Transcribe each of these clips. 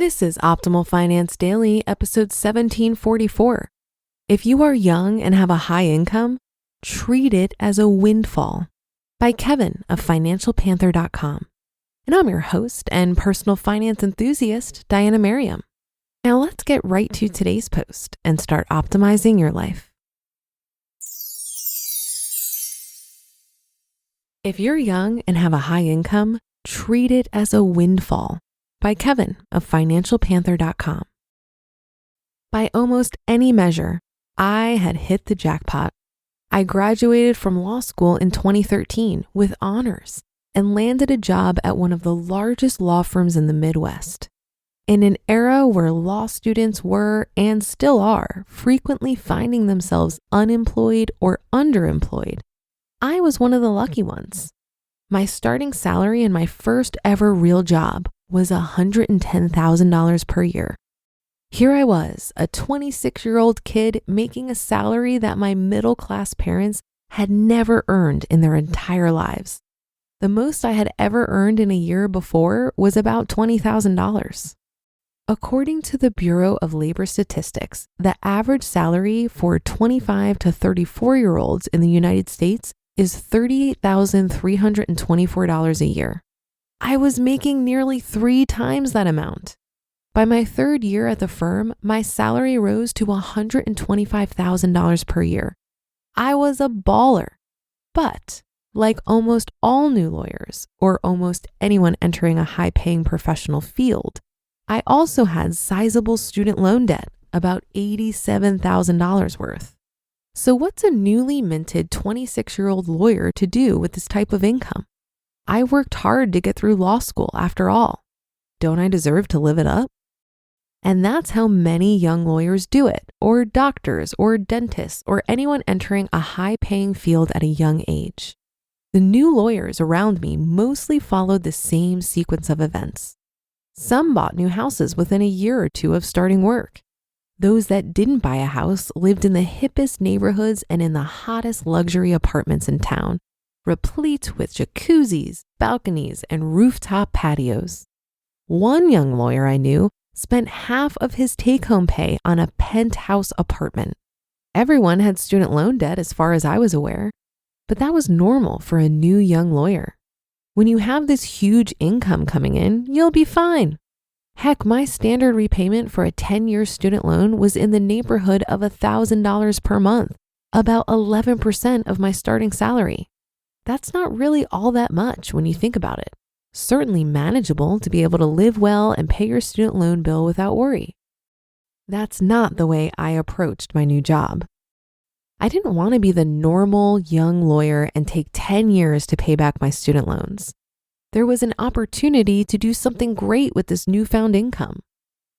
This is Optimal Finance Daily, episode 1744. If you are young and have a high income, treat it as a windfall. By Kevin of financialpanther.com. And I'm your host and personal finance enthusiast, Diana Merriam. Now let's get right to today's post and start optimizing your life. If you're young and have a high income, treat it as a windfall. By Kevin of financialpanther.com. By almost any measure, I had hit the jackpot. I graduated from law school in 2013 with honors and landed a job at one of the largest law firms in the Midwest. In an era where law students were, and still are, frequently finding themselves unemployed or underemployed, I was one of the lucky ones. My starting salary in my first ever real job was $110,000 per year. Here I was, a 26-year-old kid making a salary that my middle-class parents had never earned in their entire lives. The most I had ever earned in a year before was about $20,000. According to the Bureau of Labor Statistics, the average salary for 25 to 34-year-olds in the United States is $38,324 a year. I was making nearly 3 times that amount. By my third year at the firm, my salary rose to $125,000 per year. I was a baller. But like almost all new lawyers, or almost anyone entering a high-paying professional field, I also had sizable student loan debt, about $87,000 worth. So what's a newly minted 26-year-old lawyer to do with this type of income? I worked hard to get through law school after all. Don't I deserve to live it up? And that's how many young lawyers do it, or doctors, or dentists, or anyone entering a high-paying field at a young age. The new lawyers around me mostly followed the same sequence of events. Some bought new houses within a year or two of starting work. Those that didn't buy a house lived in the hippest neighborhoods and in the hottest luxury apartments in town, replete with jacuzzis, balconies, and rooftop patios. One young lawyer I knew spent half of his take-home pay on a penthouse apartment. Everyone had student loan debt as far as I was aware, but that was normal for a new young lawyer. When you have this huge income coming in, you'll be fine. Heck, my standard repayment for a 10-year student loan was in the neighborhood of $1,000 per month, about 11% of my starting salary. That's not really all that much when you think about it. Certainly manageable to be able to live well and pay your student loan bill without worry. That's not the way I approached my new job. I didn't want to be the normal young lawyer and take 10 years to pay back my student loans. There was an opportunity to do something great with this newfound income.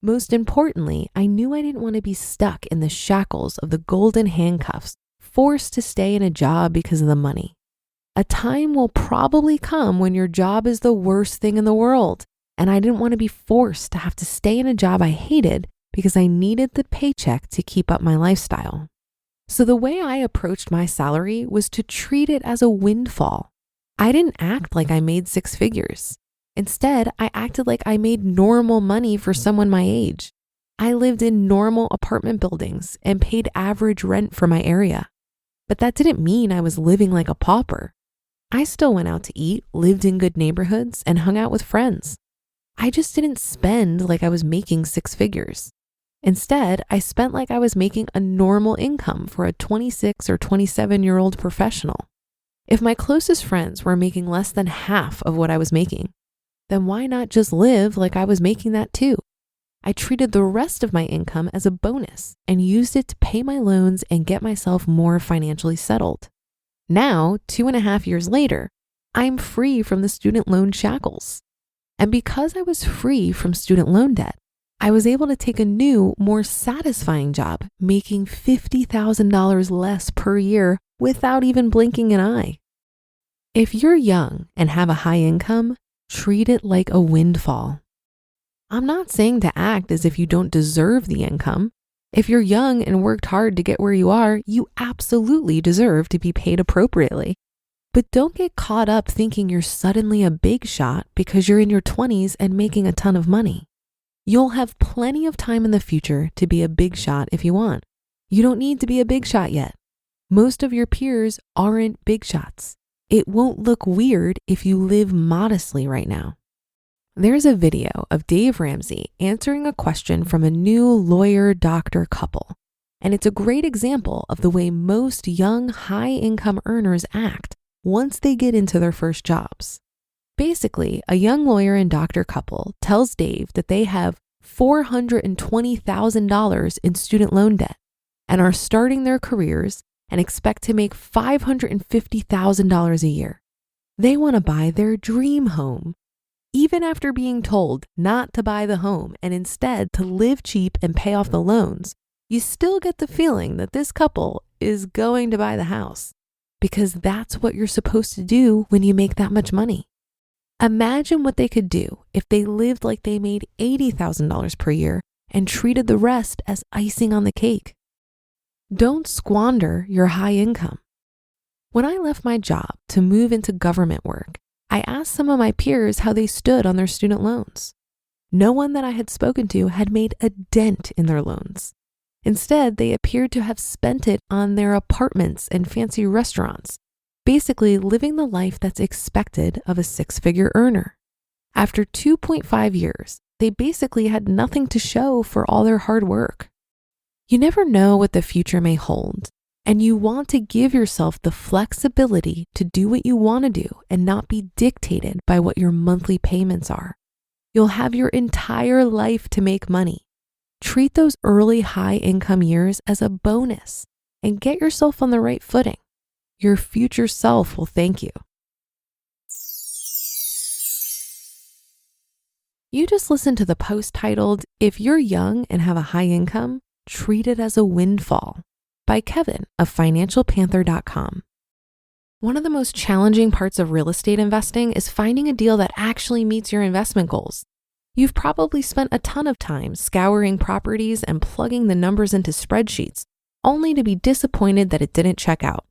Most importantly, I knew I didn't want to be stuck in the shackles of the golden handcuffs, forced to stay in a job because of the money. A time will probably come when your job is the worst thing in the world, and I didn't want to be forced to have to stay in a job I hated because I needed the paycheck to keep up my lifestyle. So the way I approached my salary was to treat it as a windfall. I didn't act like I made 6 figures. Instead, I acted like I made normal money for someone my age. I lived in normal apartment buildings and paid average rent for my area. But that didn't mean I was living like a pauper. I still went out to eat, lived in good neighborhoods, and hung out with friends. I just didn't spend like I was making 6 figures. Instead, I spent like I was making a normal income for a 26 or 27-year-old professional. If my closest friends were making less than half of what I was making, then why not just live like I was making that too? I treated the rest of my income as a bonus and used it to pay my loans and get myself more financially settled. Now, 2.5 years later, I'm free from the student loan shackles. And because I was free from student loan debt, I was able to take a new, more satisfying job, making $50,000 less per year without even blinking an eye. If you're young and have a high income, treat it like a windfall. I'm not saying to act as if you don't deserve the income. If you're young and worked hard to get where you are, you absolutely deserve to be paid appropriately. But don't get caught up thinking you're suddenly a big shot because you're in your 20s and making a ton of money. You'll have plenty of time in the future to be a big shot if you want. You don't need to be a big shot yet. Most of your peers aren't big shots. It won't look weird if you live modestly right now. There's a video of Dave Ramsey answering a question from a new lawyer-doctor couple, and it's a great example of the way most young, high-income earners act once they get into their first jobs. Basically, a young lawyer and doctor couple tells Dave that they have $420,000 in student loan debt and are starting their careers and expect to make $550,000 a year. They want to buy their dream home. Even after being told not to buy the home and instead to live cheap and pay off the loans, you still get the feeling that this couple is going to buy the house because that's what you're supposed to do when you make that much money. Imagine what they could do if they lived like they made $80,000 per year and treated the rest as icing on the cake. Don't squander your high income. When I left my job to move into government work, I asked some of my peers how they stood on their student loans. No one that I had spoken to had made a dent in their loans. Instead, they appeared to have spent it on their apartments and fancy restaurants, basically living the life that's expected of a six-figure earner. After 2.5 years, they basically had nothing to show for all their hard work. You never know what the future may hold, and you want to give yourself the flexibility to do what you want to do and not be dictated by what your monthly payments are. You'll have your entire life to make money. Treat those early high-income years as a bonus and get yourself on the right footing. Your future self will thank you. You just listened to the post titled, "If You're Young and Have a High Income, Treat It as a Windfall," by Kevin of financialpanther.com. One of the most challenging parts of real estate investing is finding a deal that actually meets your investment goals. You've probably spent a ton of time scouring properties and plugging the numbers into spreadsheets, only to be disappointed that it didn't check out.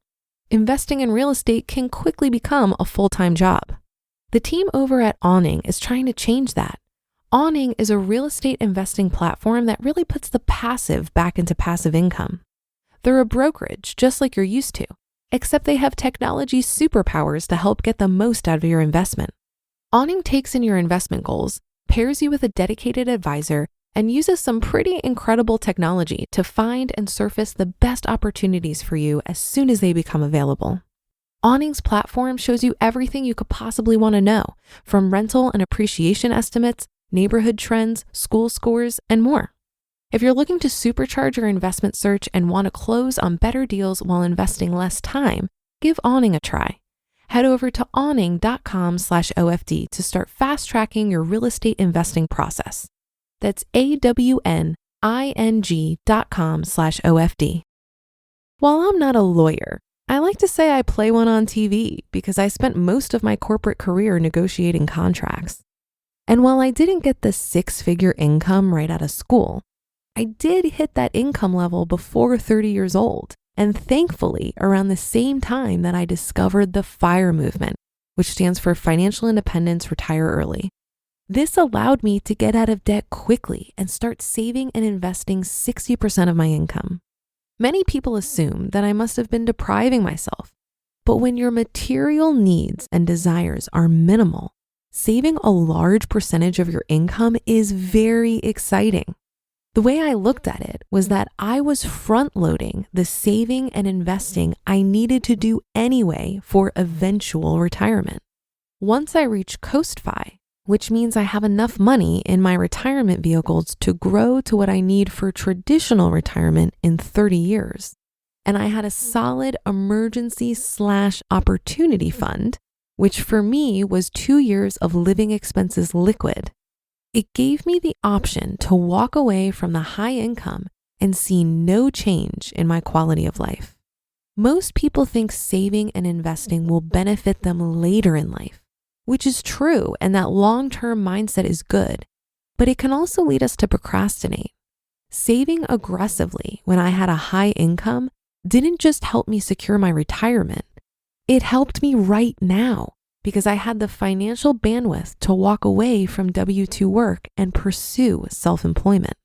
Investing in real estate can quickly become a full-time job. The team over at Awning is trying to change that. Awning is a real estate investing platform that really puts the passive back into passive income. They're a brokerage just like you're used to, except they have technology superpowers to help get the most out of your investment. Awning takes in your investment goals, pairs you with a dedicated advisor, and uses some pretty incredible technology to find and surface the best opportunities for you as soon as they become available. Awning's platform shows you everything you could possibly want to know, from rental and appreciation estimates, neighborhood trends, school scores, and more. If you're looking to supercharge your investment search and want to close on better deals while investing less time, give Awning a try. Head over to awning.com/OFD to start fast-tracking your real estate investing process. That's awning.com/OFD. While I'm not a lawyer, I like to say I play one on TV because I spent most of my corporate career negotiating contracts. And while I didn't get the six-figure income right out of school, I did hit that income level before 30 years old, and thankfully around the same time that I discovered the FIRE movement, which stands for Financial Independence, Retire Early. This allowed me to get out of debt quickly and start saving and investing 60% of my income. Many people assume that I must have been depriving myself, but when your material needs and desires are minimal, saving a large percentage of your income is very exciting. The way I looked at it was that I was front-loading the saving and investing I needed to do anyway for eventual retirement. Once I reach Coast-Fi, which means I have enough money in my retirement vehicles to grow to what I need for traditional retirement in 30 years, and I had a solid emergency/opportunity fund, which for me was 2 years of living expenses liquid, it gave me the option to walk away from the high income and see no change in my quality of life. Most people think saving and investing will benefit them later in life, which is true, and that long-term mindset is good, but it can also lead us to procrastinate. Saving aggressively when I had a high income didn't just help me secure my retirement, it helped me right now because I had the financial bandwidth to walk away from W-2 work and pursue self-employment.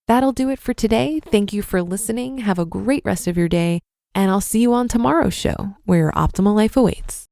That'll do it for today. Thank you for listening. Have a great rest of your day, and I'll see you on tomorrow's show where your optimal life awaits.